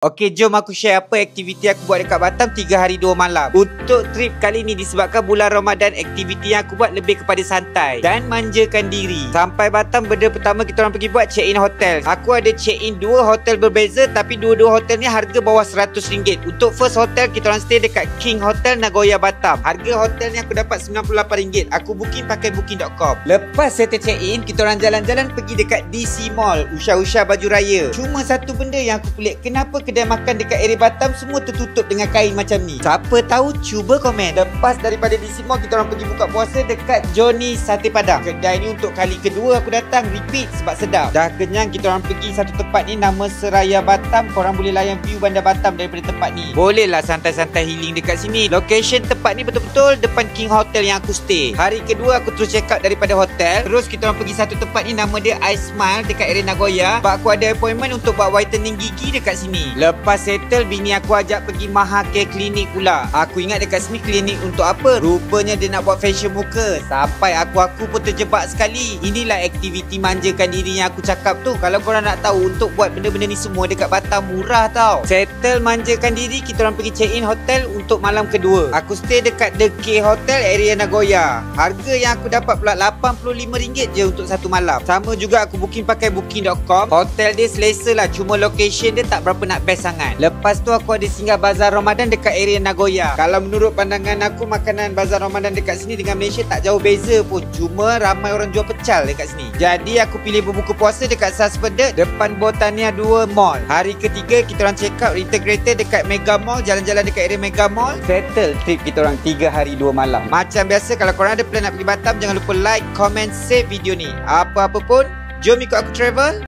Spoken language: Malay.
Okey, jom aku share apa aktiviti aku buat dekat Batam 3 hari 2 malam. Untuk trip kali ni disebabkan bulan Ramadan, aktiviti yang aku buat lebih kepada santai dan manjakan diri. Sampai Batam, benda pertama kita orang pergi buat check-in hotel. Aku ada check-in 2 hotel berbeza, tapi dua-dua hotel ni harga bawah RM100. Untuk first hotel, kita orang stay dekat King Hotel Nagoya Batam. Harga hotel ni aku dapat RM98. Aku booking pakai booking.com. Lepas settle check-in, kita orang jalan-jalan pergi dekat DC Mall, Usha-Usha Baju Raya. Cuma satu benda yang aku pelik, kenapa kedai makan dekat area Batam semua tertutup dengan kain macam ni? Siapa tahu, cuba komen. Lepas daripada DC Mall, kita orang pergi buka puasa dekat Johnny Sate Padang. Kedai ni untuk kali kedua aku datang, repeat sebab sedap. Dah kenyang, kita orang pergi satu tempat ni nama Seraya Batam. Korang boleh layan view bandar Batam daripada tempat ni. Bolehlah santai-santai healing dekat sini. Location tempat ni betul-betul depan King Hotel yang aku stay. Hari kedua aku terus check out daripada hotel. Terus kita orang pergi satu tempat ni nama dia I Smile dekat area Nagoya. Sebab aku ada appointment untuk buat whitening gigi dekat sini. Lepas settle, bini aku ajak pergi Maha Care Clinic pula. Aku ingat dekat sini klinik untuk apa? Rupanya dia nak buat facial muka. Sampai aku pun terjebak sekali. Inilah aktiviti manjakan diri yang aku cakap tu. Kalau korang nak tahu, untuk buat benda-benda ni semua dekat Batam murah tau. Settle manjakan diri, kita orang pergi check in hotel untuk malam kedua. Aku stay dekat The K Hotel area Nagoya. Harga yang aku dapat pula RM85 je untuk satu malam. Sama juga aku booking pakai booking.com. Hotel dia selesa lah, cuma location dia tak berapa nak best sangat. Lepas tu aku ada singgah Bazar Ramadan dekat area Nagoya. Kalau menurut pandangan aku, makanan Bazar Ramadan dekat sini dengan Malaysia tak jauh beza pun. Cuma ramai orang jual pecal dekat sini. Jadi aku pilih berbuka puasa dekat Sasperdek depan Botania 2 Mall. Hari ketiga kita orang check out Integrated dekat Mega Mall. Jalan-jalan dekat area Mega Mall. Settle trip kita orang 3 hari 2 malam. Macam biasa, kalau korang ada plan nak pergi Batam, jangan lupa like, comment, save video ni. Apa-apa pun, jom ikut aku travel.